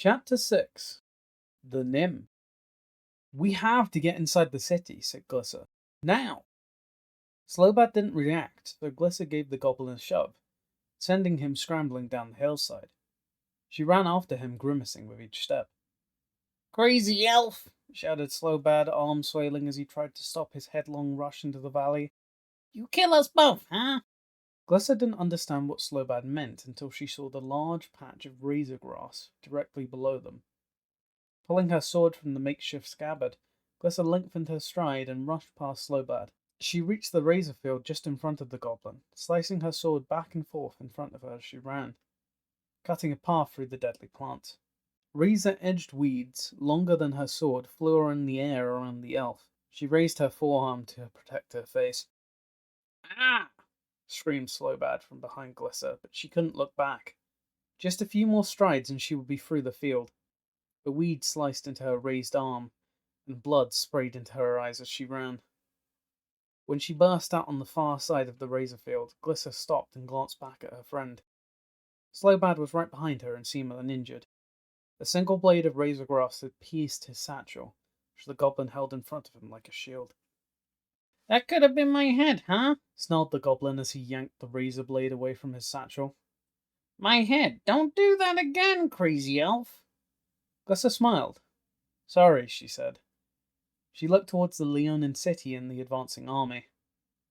Chapter 6. The Nym. "We have to get inside the city," said Glissa. "Now!" Slobad didn't react, though Glissa gave the goblin a shove, sending him scrambling down the hillside. She ran after him, grimacing with each step. "Crazy elf!" shouted Slobad, arms flailing as he tried to stop his headlong rush into the valley. "You kill us both, huh?" Glissa didn't understand what Slobad meant until she saw the large patch of razor grass directly below them. Pulling her sword from the makeshift scabbard, Glissa lengthened her stride and rushed past Slobad. She reached the razor field just in front of the goblin, slicing her sword back and forth in front of her as she ran, cutting a path through the deadly plant. Razor-edged weeds, longer than her sword, flew in the air around the elf. She raised her forearm to protect her face. "Ah!" screamed Slobad from behind Glissa, but she couldn't look back. Just a few more strides and she would be through the field. A weed sliced into her raised arm, and blood sprayed into her eyes as she ran. When she burst out on the far side of the razor field, Glissa stopped and glanced back at her friend. Slobad was right behind her and seemed uninjured. A single blade of razor grass had pierced his satchel, which the goblin held in front of him like a shield. "That could have been my head, huh?" snarled the goblin as he yanked the razor blade away from his satchel. "My head! Don't do that again, crazy elf!" Glissa smiled. "Sorry," she said. She looked towards the leonin city and the advancing army.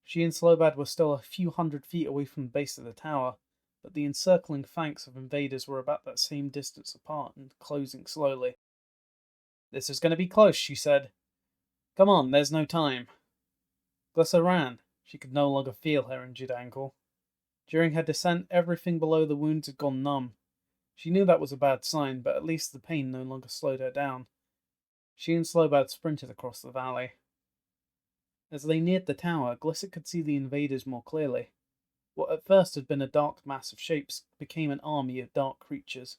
She and Slobad were still a few hundred feet away from the base of the tower, but the encircling flanks of invaders were about that same distance apart and closing slowly. "This is going to be close," she said. "Come on, there's no time." Glissa ran. She could no longer feel her injured ankle. During her descent, everything below the wounds had gone numb. She knew that was a bad sign, but at least the pain no longer slowed her down. She and Slobad sprinted across the valley. As they neared the tower, Glissa could see the invaders more clearly. What at first had been a dark mass of shapes became an army of dark creatures.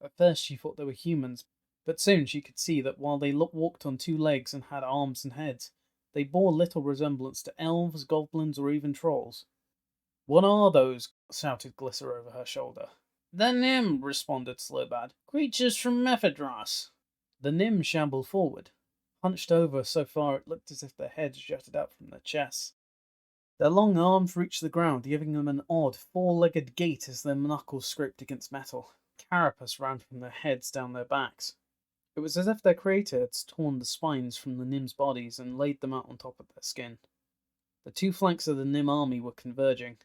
At first she thought they were humans, but soon she could see that while they walked on two legs and had arms and heads, they bore little resemblance to elves, goblins, or even trolls. "What are those?" shouted Glissa over her shoulder. "The Nym," responded Slobad. "Creatures from Mephidros." The Nym shambled forward, hunched over so far it looked as if their heads jutted out from their chests. Their long arms reached the ground, giving them an odd, four-legged gait as their knuckles scraped against metal. Carapace ran from their heads down their backs. It was as if their creator had torn the spines from the Nym's bodies and laid them out on top of their skin. The two flanks of the Nym army were converging.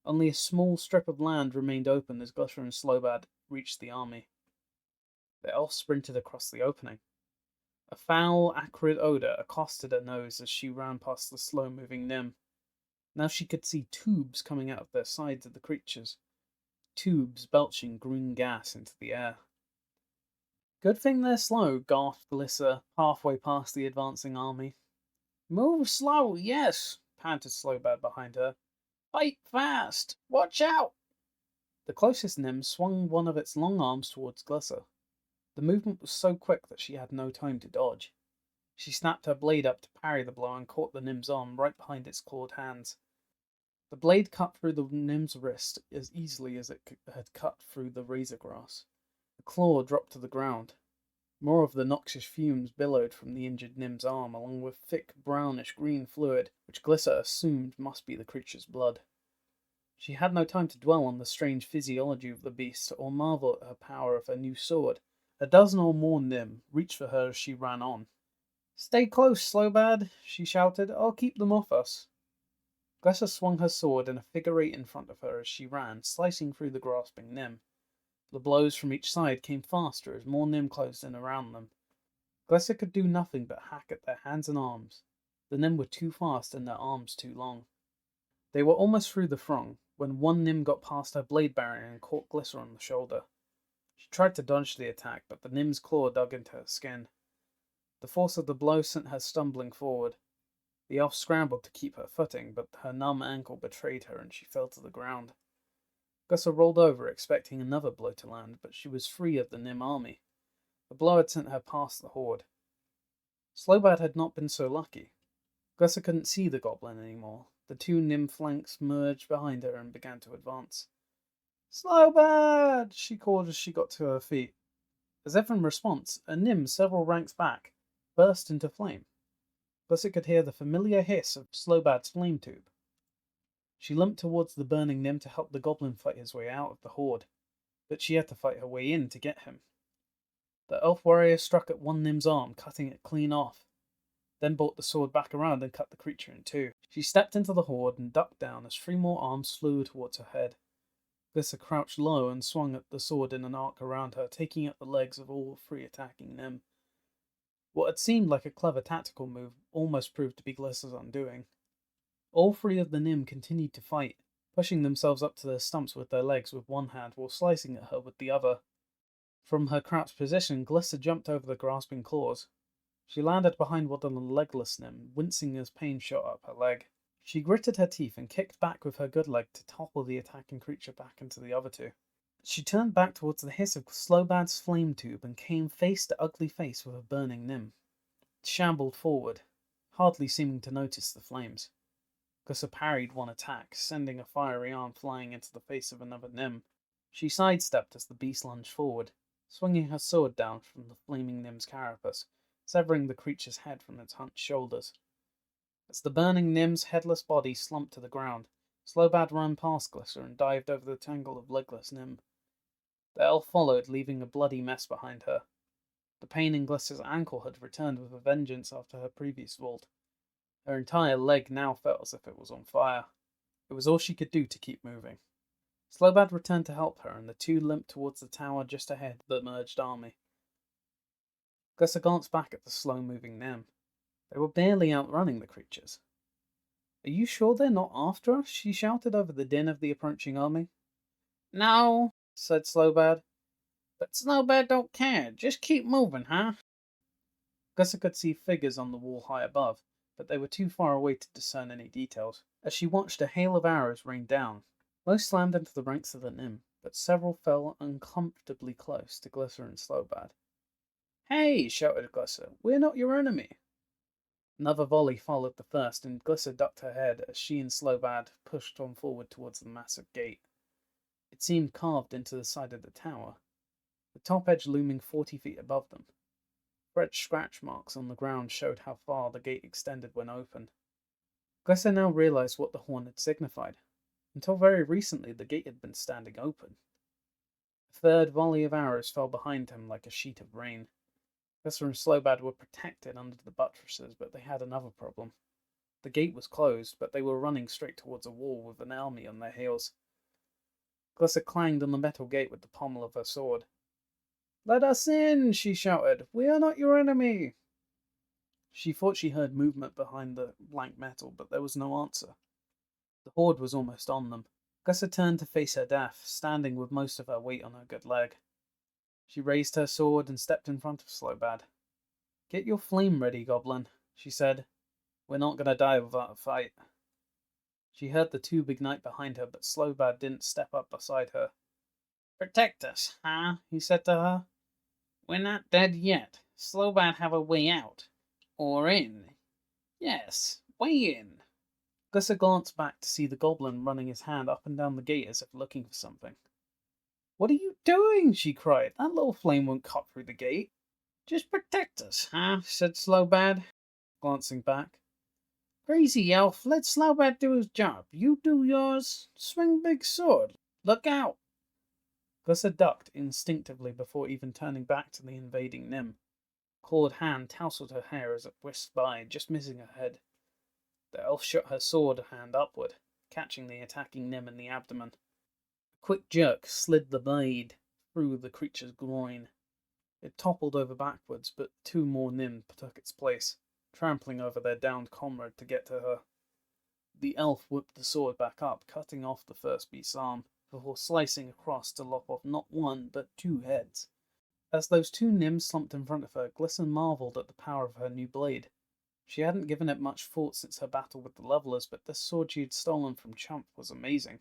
Only a small strip of land remained open as Glissa and Slobad reached the army. The elf sprinted across the opening. A foul, acrid odor accosted her nose as she ran past the slow-moving Nym. Now she could see tubes coming out of the sides of the creatures, tubes belching green gas into the air. "Good thing they're slow," gasped Glissa, halfway past the advancing army. "Move slow, yes," panted Slobad behind her. "Fight fast! Watch out!" The closest Nym swung one of its long arms towards Glissa. The movement was so quick that she had no time to dodge. She snapped her blade up to parry the blow and caught the Nym's arm right behind its clawed hands. The blade cut through the Nym's wrist as easily as it had cut through the razor grass. The claw dropped to the ground. More of the noxious fumes billowed from the injured Nym's arm, along with thick brownish-green fluid, which Glissa assumed must be the creature's blood. She had no time to dwell on the strange physiology of the beast, or marvel at her power of her new sword. A dozen or more Nym reached for her as she ran on. "Stay close, Slobad," she shouted. "I'll keep them off us." Glissa swung her sword in a figure eight in front of her as she ran, slicing through the grasping Nym. The blows from each side came faster as more Nym closed in around them. Glissa could do nothing but hack at their hands and arms. The Nym were too fast and their arms too long. They were almost through the throng, when one Nym got past her blade barrier and caught Glissa on the shoulder. She tried to dodge the attack, but the Nym's claw dug into her skin. The force of the blow sent her stumbling forward. The elf scrambled to keep her footing, but her numb ankle betrayed her and she fell to the ground. Glissa rolled over, expecting another blow to land, but she was free of the Nym army. The blow had sent her past the horde. Slobad had not been so lucky. Glissa couldn't see the goblin anymore. The two Nym flanks merged behind her and began to advance. "Slobad!" she called as she got to her feet. As if in response, a Nim several ranks back burst into flame. Glissa could hear the familiar hiss of Slobad's flame tube. She limped towards the burning Nim to help the goblin fight his way out of the horde, but she had to fight her way in to get him. The elf warrior struck at one Nim's arm, cutting it clean off, then brought the sword back around and cut the creature in two. She stepped into the horde and ducked down as three more arms flew towards her head. Glissa crouched low and swung at the sword in an arc around her, taking out the legs of all three attacking Nim. What had seemed like a clever tactical move almost proved to be Glissa's undoing. All three of the Nim continued to fight, pushing themselves up to their stumps with their legs with one hand while slicing at her with the other. From her crouched position, Glissa jumped over the grasping claws. She landed behind one of the legless Nim, wincing as pain shot up her leg. She gritted her teeth and kicked back with her good leg to topple the attacking creature back into the other two. She turned back towards the hiss of Slobad's flame tube and came face to ugly face with a burning Nim. It shambled forward, hardly seeming to notice the flames. Glissa parried one attack, sending a fiery arm flying into the face of another Nim. She sidestepped as the beast lunged forward, swinging her sword down from the flaming Nim's carapace, severing the creature's head from its hunched shoulders. As the burning Nim's headless body slumped to the ground, Slobad ran past Glissa and dived over the tangle of legless Nim. The elf followed, leaving a bloody mess behind her. The pain in Glissa's ankle had returned with a vengeance after her previous vault. Her entire leg now felt as if it was on fire. It was all she could do to keep moving. Slobad returned to help her, and the two limped towards the tower just ahead of the merged army. Glissa glanced back at the slow-moving Nim. They were barely outrunning the creatures. "Are you sure they're not after us?" she shouted over the din of the approaching army. "No," said Slobad. "But Slobad don't care. Just keep moving, huh?" Glissa could see figures on the wall high above, but they were too far away to discern any details. As she watched, a hail of arrows rained down. Most slammed into the ranks of the Nim, but several fell uncomfortably close to Glissa and Slobad. "Hey!" shouted Glissa. "We're not your enemy." Another volley followed the first, and Glissa ducked her head as she and Slobad pushed on forward towards the massive gate. It seemed carved into the side of the tower, the top edge looming 40 feet above them. Fresh scratch marks on the ground showed how far the gate extended when open. Glissa now realized what the horn had signified. Until very recently, the gate had been standing open. A third volley of arrows fell behind him like a sheet of rain. Glissa and Slobad were protected under the buttresses, but they had another problem. The gate was closed, but they were running straight towards a wall with an army on their heels. Glissa clanged on the metal gate with the pommel of her sword. "Let us in!" she shouted. "We are not your enemy!" She thought she heard movement behind the blank metal, but there was no answer. The horde was almost on them. Glissa turned to face her death, standing with most of her weight on her good leg. She raised her sword and stepped in front of Slobad. "Get your flame ready, goblin," she said. "We're not going to die without a fight." She heard the tube ignite behind her, but Slobad didn't step up beside her. "Protect us, huh?" he said to her. "We're not dead yet. Slobad have a way out. Or in. Yes, way in." Glissa glanced back to see the goblin running his hand up and down the gate as if looking for something. "What are you doing?" she cried. "That little flame won't cut through the gate." "Just protect us, huh?" said Slobad, glancing back. "Crazy elf, let Slobad do his job. You do yours. Swing big sword. Look out!" Glissa ducked instinctively before even turning back to the invading Nim. A clawed hand tousled her hair as it whisked by, just missing her head. The elf shot her sword hand upward, catching the attacking Nim in the abdomen. A quick jerk slid the blade through the creature's groin. It toppled over backwards, but two more Nim took its place, trampling over their downed comrade to get to her. The elf whipped the sword back up, cutting off the first beast's arm, before slicing across to lop off not one, but two heads. As those two Nim slumped in front of her, Glissa marveled at the power of her new blade. She hadn't given it much thought since her battle with the levelers, but the sword she had stolen from Chump was amazing.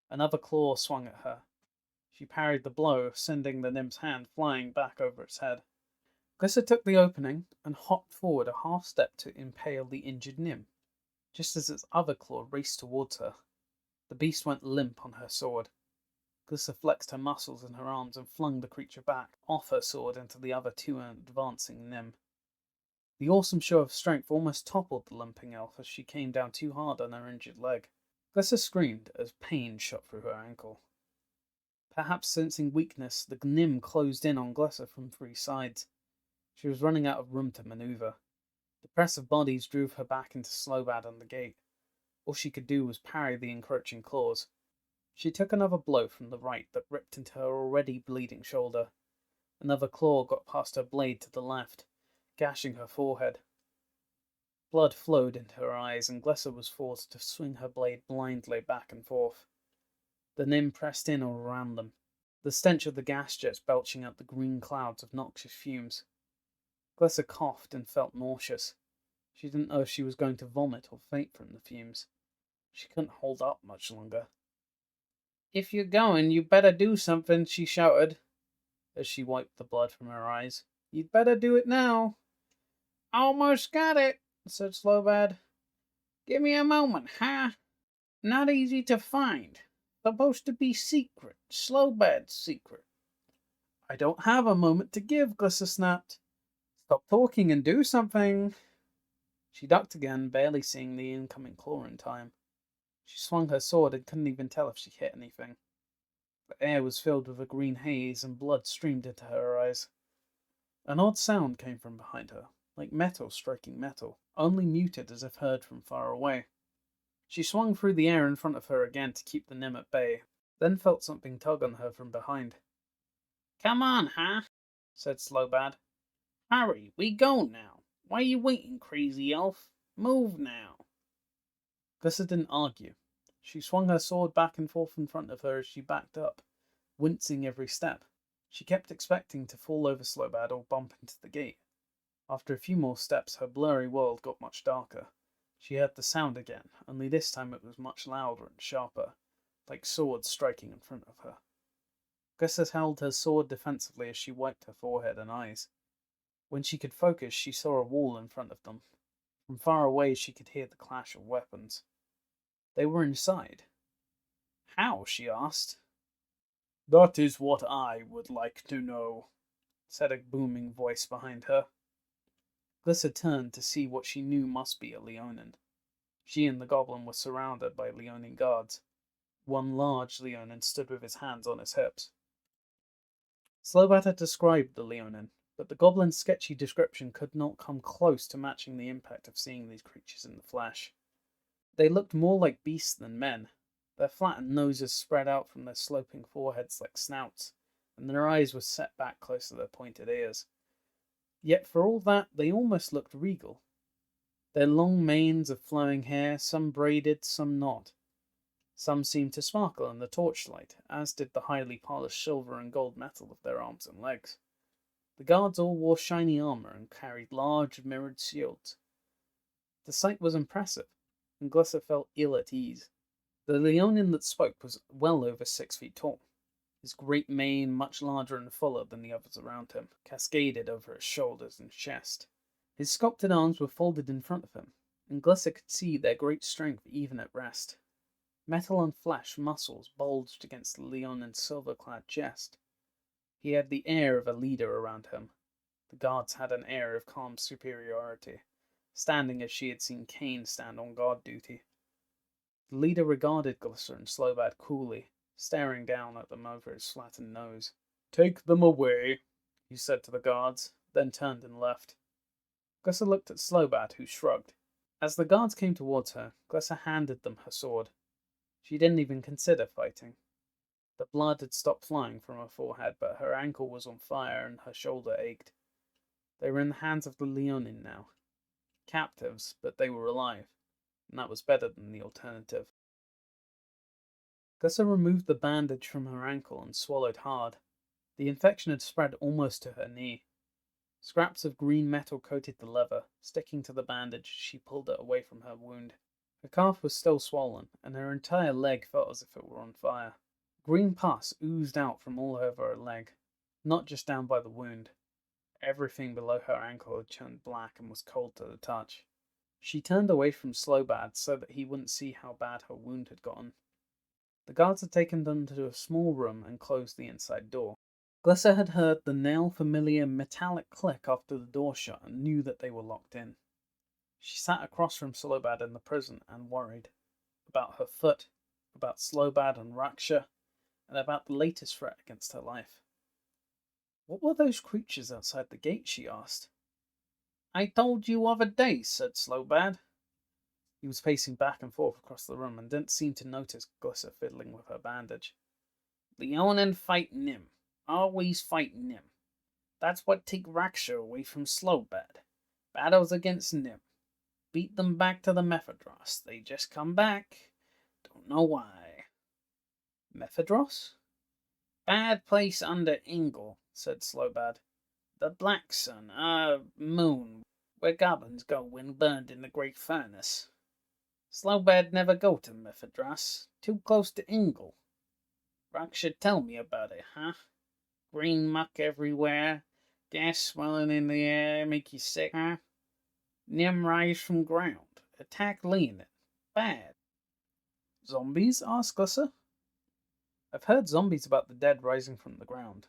Another claw swung at her. She parried the blow, sending the Nim's hand flying back over its head. Glissa took the opening and hopped forward a half step to impale the injured Nim, just as its other claw raced towards her. The beast went limp on her sword. Glissa flexed her muscles in her arms and flung the creature back, off her sword into the other two advancing Nim. The awesome show of strength almost toppled the limping elf as she came down too hard on her injured leg. Glissa screamed as pain shot through her ankle. Perhaps sensing weakness, the Nim closed in on Glissa from three sides. She was running out of room to maneuver. The press of bodies drove her back into Slobad and the gate. All she could do was parry the encroaching claws. She took another blow from the right that ripped into her already bleeding shoulder. Another claw got past her blade to the left, gashing her forehead. Blood flowed into her eyes, and Glissa was forced to swing her blade blindly back and forth. The Nim pressed in all around them, the stench of the gas jets belching out the green clouds of noxious fumes. Glissa coughed and felt nauseous. She didn't know if she was going to vomit or faint from the fumes. She couldn't hold up much longer. "If you're going, you'd better do something," she shouted, as she wiped the blood from her eyes. "You'd better do it now." "Almost got it," said Slobad. "Give me a moment, huh? Not easy to find. Supposed to be secret. Slobad's secret." "I don't have a moment to give," Glissa snapped. "Stop talking and do something." She ducked again, barely seeing the incoming claw in time. She swung her sword and couldn't even tell if she hit anything. The air was filled with a green haze, and blood streamed into her eyes. An odd sound came from behind her, like metal striking metal, only muted as if heard from far away. She swung through the air in front of her again to keep the Nim at bay, then felt something tug on her from behind. "Come on, huh?" said Slobad. "Hurry, we go now. Why you waiting, crazy elf? Move now." Glissa didn't argue. She swung her sword back and forth in front of her as she backed up, wincing every step. She kept expecting to fall over Slobad or bump into the gate. After a few more steps, her blurry world got much darker. She heard the sound again, only this time it was much louder and sharper, like swords striking in front of her. Glissa held her sword defensively as she wiped her forehead and eyes. When she could focus, she saw a wall in front of them. From far away, she could hear the clash of weapons. They were inside. "How?" she asked. "That is what I would like to know," said a booming voice behind her. Glissa turned to see what she knew must be a leonin. She and the goblin were surrounded by leonin guards. One large leonin stood with his hands on his hips. Slobad had described the leonin, but the goblin's sketchy description could not come close to matching the impact of seeing these creatures in the flesh. They looked more like beasts than men. Their flattened noses spread out from their sloping foreheads like snouts, and their eyes were set back close to their pointed ears. Yet for all that, they almost looked regal. Their long manes of flowing hair, some braided, some not. Some seemed to sparkle in the torchlight, as did the highly polished silver and gold metal of their arms and legs. The guards all wore shiny armor and carried large mirrored shields. The sight was impressive, and Glissa felt ill at ease. The leonin that spoke was well over 6 feet tall. His great mane, much larger and fuller than the others around him, cascaded over his shoulders and chest. His sculpted arms were folded in front of him, and Glissa could see their great strength even at rest. Metal and flesh muscles bulged against the leonin's silver-clad chest. He had the air of a leader around him. The guards had an air of calm superiority, standing as she had seen Cain stand on guard duty. The leader regarded Glissa and Slobad coolly, staring down at them over his flattened nose. "Take them away," he said to the guards, then turned and left. Glissa looked at Slobad, who shrugged. As the guards came towards her, Glissa handed them her sword. She didn't even consider fighting. The blood had stopped flying from her forehead, but her ankle was on fire and her shoulder ached. They were in the hands of the leonin now. Captives, but they were alive, and that was better than the alternative. Glissa removed the bandage from her ankle and swallowed hard. The infection had spread almost to her knee. Scraps of green metal coated the leather, sticking to the bandage as she pulled it away from her wound. Her calf was still swollen, and her entire leg felt as if it were on fire. Green pus oozed out from all over her leg, not just down by the wound. Everything below her ankle had turned black and was cold to the touch. She turned away from Slobad so that he wouldn't see how bad her wound had gotten. The guards had taken them to a small room and closed the inside door. Glissa had heard the now-familiar metallic click after the door shut and knew that they were locked in. She sat across from Slobad in the prison and worried. About her foot, about Slobad and Raksha, and about the latest threat against her life. What were those creatures outside the gate, she asked. I told you other day, said Slobad. He was pacing back and forth across the room and didn't seem to notice Glissa fiddling with her bandage. Leonin fighting him. Always fighting him. That's what take Raksha away from Slobad. Battles against Nim. Beat them back to the Mephidros. They just come back. Don't know why. Mephidros? Bad place under Ingle, said Slobad. The Black Sun, moon, where goblins go when burned in the great furnace. Slobad never go to Mephidros. Too close to Ingle. Rock should tell me about it, huh? Green muck everywhere. Gas swelling in the air, make you sick, huh? Nim rise from ground. Attack leonin. Bad. Zombies? Asked Glissa. I've heard zombies about the dead rising from the ground.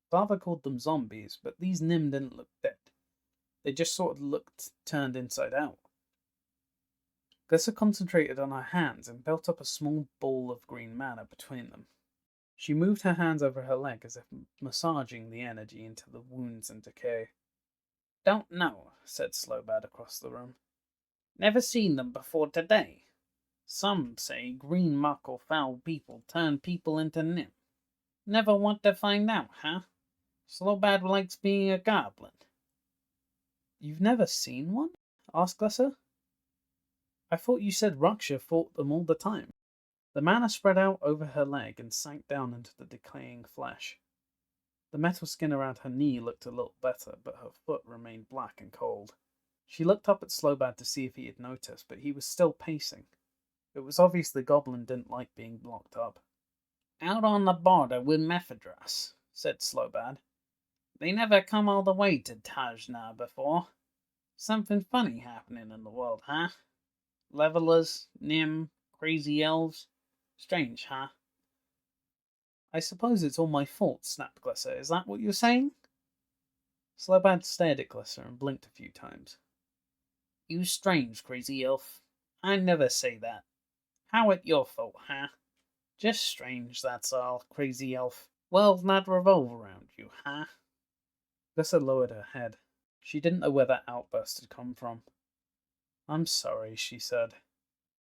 Father called them zombies, but these Nim didn't look dead. They just sort of looked turned inside out. Glissa concentrated on her hands and built up a small ball of green mana between them. She moved her hands over her leg as if massaging the energy into the wounds and decay. Don't know, said Slobad across the room. Never seen them before today. Some say green muck or foul people turn people into Nim. Never want to find out, huh? Slobad likes being a goblin. You've never seen one? Asked Glissa. I thought you said Raksha fought them all the time. The mana spread out over her leg and sank down into the decaying flesh. The metal skin around her knee looked a little better, but her foot remained black and cold. She looked up at Slobad to see if he had noticed, but he was still pacing. It was obvious the goblin didn't like being blocked up. Out on the border with Mephidros, said Slobad. They never come all the way to Tajna before. Something funny happening in the world, huh? Levelers, Nim, crazy elves. Strange, huh? I suppose it's all my fault, snapped Glissa. Is that what you're saying? Slobad stared at Glissa and blinked a few times. You strange, crazy elf. I never say that. How it your fault, huh? Just strange, that's all, crazy elf. World not revolve around you, huh? Glissa lowered her head. She didn't know where that outburst had come from. I'm sorry, she said.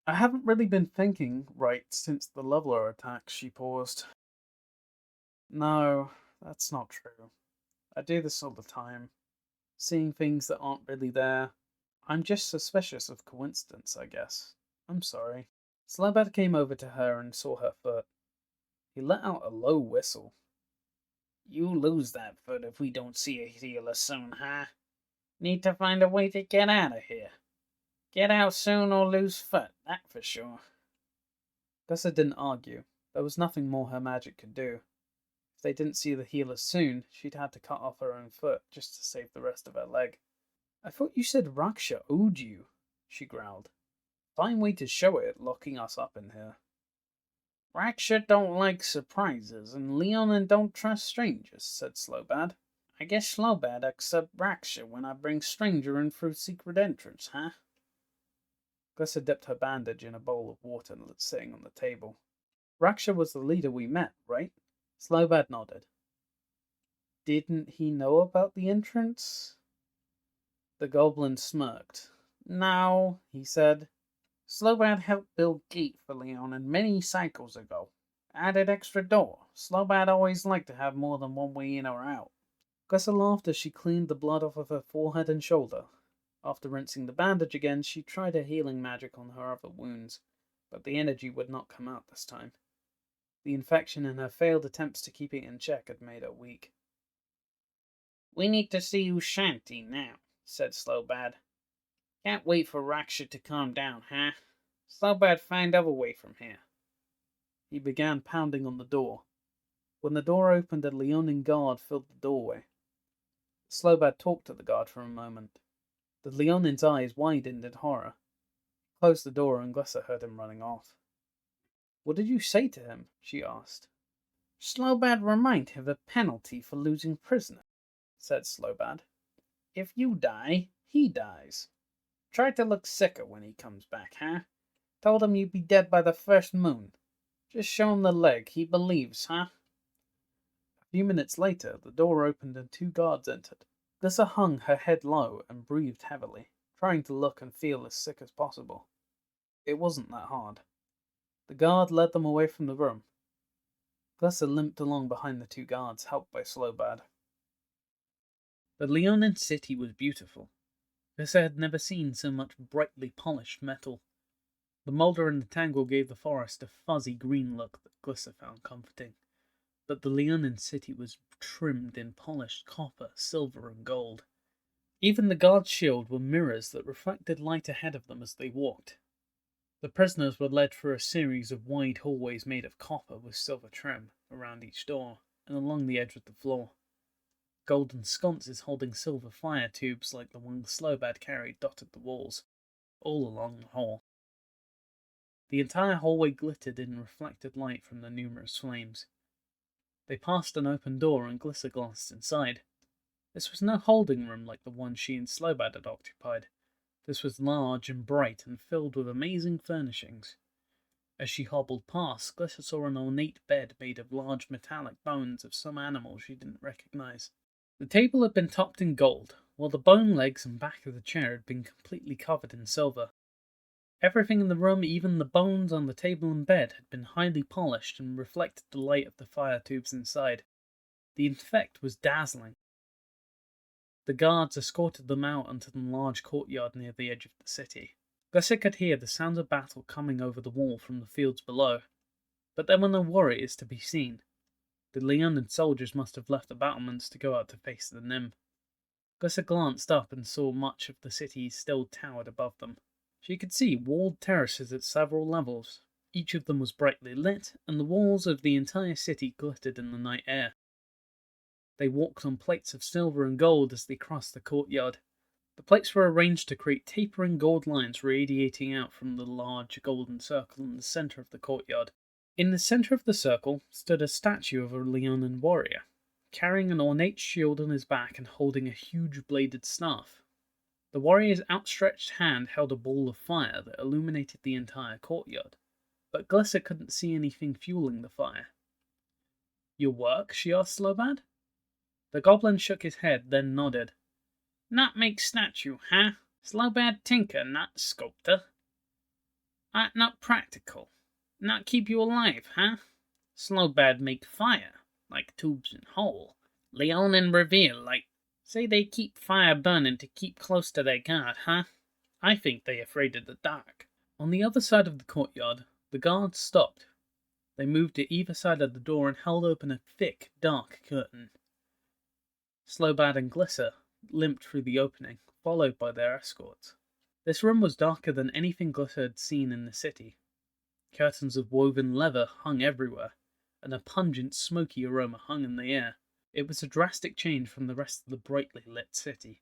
I haven't really been thinking right since the leveler attack, she paused. No, that's not true. I do this all the time. Seeing things that aren't really there. I'm just suspicious of coincidence, I guess. I'm sorry. Slobad came over to her and saw her foot. He let out a low whistle. You lose that foot if we don't see a healer soon, huh? Need to find a way to get out of here. Get out soon or lose foot, that for sure. Glissa didn't argue. There was nothing more her magic could do. If they didn't see the healer soon, she'd had to cut off her own foot just to save the rest of her leg. I thought you said Raksha owed you, she growled. Fine way to show it, locking us up in here. Raksha don't like surprises, and Leonin don't trust strangers, said Slobad. I guess Slobad accept Raksha when I bring stranger in through secret entrance, huh? Glissa dipped her bandage in a bowl of water that's sitting on the table. Raksha was the leader we met, right? Slobad nodded. Didn't he know about the entrance? The goblin smirked. No, he said. Slobad helped build gate for Leonin many cycles ago. Added extra door. Slobad always liked to have more than one way in or out. Glissa laughed as she cleaned the blood off of her forehead and shoulder. After rinsing the bandage again, she tried her healing magic on her other wounds, but the energy would not come out this time. The infection and her failed attempts to keep it in check had made her weak. We need to see Ushanti now, said Slobad. Can't wait for Raksha to calm down, huh? Slobad find other way from here. He began pounding on the door. When the door opened, a leonin guard filled the doorway. Slobad talked to the guard for a moment. The leonin's eyes widened in horror. He closed the door and Glissa heard him running off. What did you say to him? She asked. Slobad remind him of the penalty for losing prisoner, said Slobad. If you die, he dies. Try to look sicker when he comes back, huh? Told him you'd be dead by the first moon. Just show him the leg, he believes, huh? A few minutes later, the door opened and 2 guards entered. Glissa hung her head low and breathed heavily, trying to look and feel as sick as possible. It wasn't that hard. The guard led them away from the room. Glissa limped along behind the 2 guards, helped by Slobad. The leonin city was beautiful. Glissa had never seen so much brightly polished metal. The moulder and the tangle gave the forest a fuzzy green look that Glissa found comforting. But the leonin city was trimmed in polished copper, silver, and gold. Even the guard's shield were mirrors that reflected light ahead of them as they walked. The prisoners were led through a series of wide hallways made of copper with silver trim around each door and along the edge of the floor. Golden sconces holding silver fire tubes like the one Slobad carried dotted the walls, all along the hall. The entire hallway glittered in reflected light from the numerous flames. They passed an open door and Glissa glanced inside. This was no holding room like the one she and Slobad had occupied. This was large and bright and filled with amazing furnishings. As she hobbled past, Glissa saw an ornate bed made of large metallic bones of some animal she didn't recognize. The table had been topped in gold, while the bone legs and back of the chair had been completely covered in silver. Everything in the room, even the bones on the table and bed, had been highly polished and reflected the light of the fire tubes inside. The effect was dazzling. The guards escorted them out onto the large courtyard near the edge of the city. Glissa could hear the sounds of battle coming over the wall from the fields below, but there were no warriors to be seen. The leonin soldiers must have left the battlements to go out to face the Nym. Glissa glanced up and saw much of the city still towered above them. She could see walled terraces at several levels. Each of them was brightly lit, and the walls of the entire city glittered in the night air. They walked on plates of silver and gold as they crossed the courtyard. The plates were arranged to create tapering gold lines radiating out from the large golden circle in the center of the courtyard. In the center of the circle stood a statue of a leonin warrior, carrying an ornate shield on his back and holding a huge bladed staff. The warrior's outstretched hand held a ball of fire that illuminated the entire courtyard, but Glissa couldn't see anything fueling the fire. Your work? She asked Slobad. The goblin shook his head, then nodded. Not make statue, huh? Slobad tinker, not sculptor. Not practical. Not keep you alive, huh? Slobad make fire, like tubes and hole. Leonin reveal, like say they keep fire burning to keep close to their god, huh? I think they afraid of the dark. On the other side of the courtyard, the guards stopped. They moved to either side of the door and held open a thick, dark curtain. Slobad and Glissa limped through the opening, followed by their escorts. This room was darker than anything Glissa had seen in the city. Curtains of woven leather hung everywhere, and a pungent, smoky aroma hung in the air. It was a drastic change from the rest of the brightly lit city.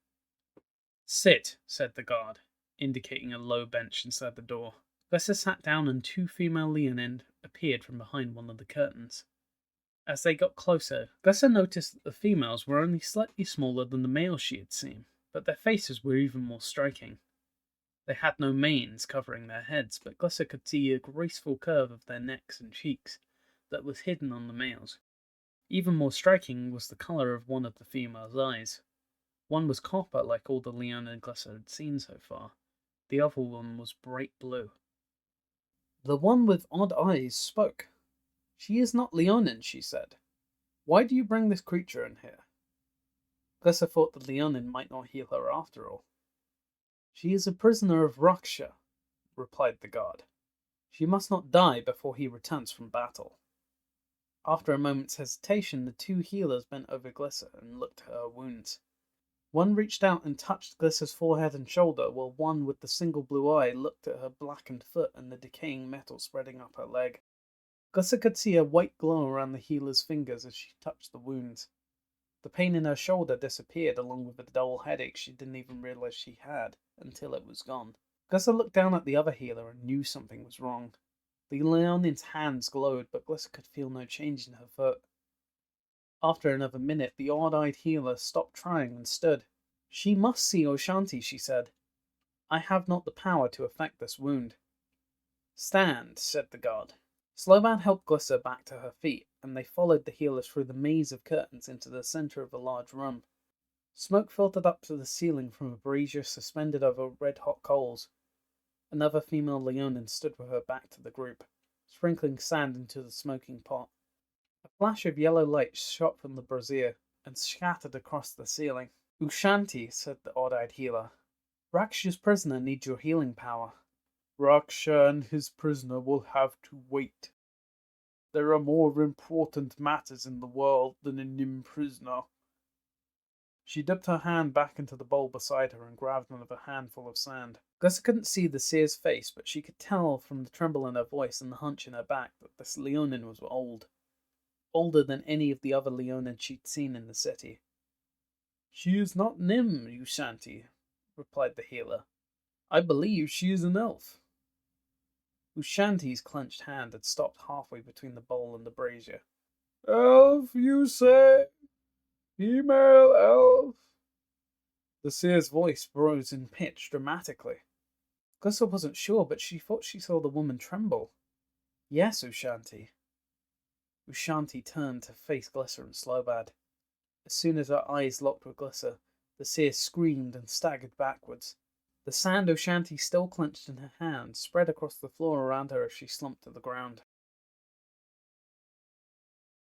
Sit, said the guard, indicating a low bench inside the door. Glissa sat down and 2 female leonin appeared from behind one of the curtains. As they got closer, Glissa noticed that the females were only slightly smaller than the males she had seen, but their faces were even more striking. They had no manes covering their heads, but Glissa could see a graceful curve of their necks and cheeks that was hidden on the males. Even more striking was the colour of one of the females' eyes. One was copper like all the leonin Glissa had seen so far. The other one was bright blue. The one with odd eyes spoke. She is not leonin, she said. Why do you bring this creature in here? Glissa thought the leonin might not heal her after all. She is a prisoner of Raksha, replied the guard. She must not die before he returns from battle. After a moment's hesitation, the 2 healers bent over Glissa and looked at her wounds. One reached out and touched Glissa's forehead and shoulder, while one with the single blue eye looked at her blackened foot and the decaying metal spreading up her leg. Glissa could see a white glow around the healer's fingers as she touched the wounds. The pain in her shoulder disappeared along with a dull headache she didn't even realize she had until it was gone. Glissa looked down at the other healer and knew something was wrong. The leonin's hands glowed, but Glissa could feel no change in her foot. After another minute, the odd-eyed healer stopped trying and stood. "She must see Oshanti," she said. "I have not the power to effect this wound." "Stand," said the god. Slobad helped Glissa back to her feet, and they followed the healer through the maze of curtains into the center of a large room. Smoke filtered up to the ceiling from a brazier suspended over red-hot coals. Another female leonin stood with her back to the group, sprinkling sand into the smoking pot. A flash of yellow light shot from the brazier and scattered across the ceiling. "Ushanti," said the odd-eyed healer, "Raksha's prisoner needs your healing power." "Raksha and his prisoner will have to wait. There are more important matters in the world than a Nim prisoner." She dipped her hand back into the bowl beside her and grabbed another handful of sand. Glissa couldn't see the seer's face, but she could tell from the tremble in her voice and the hunch in her back that this leonin was old. Older than any of the other leonins she'd seen in the city. "She is not Nim, Ushanti," replied the healer. "I believe she is an elf." Ushanti's clenched hand had stopped halfway between the bowl and the brazier. "Elf, you say? Female elf?" The seer's voice rose in pitch dramatically. Glissa wasn't sure, but she thought she saw the woman tremble. "Yes, Ushanti." Ushanti turned to face Glissa and Slobad. As soon as her eyes locked with Glissa, the seer screamed and staggered backwards. The sand Ushanti still clenched in her hand spread across the floor around her as she slumped to the ground.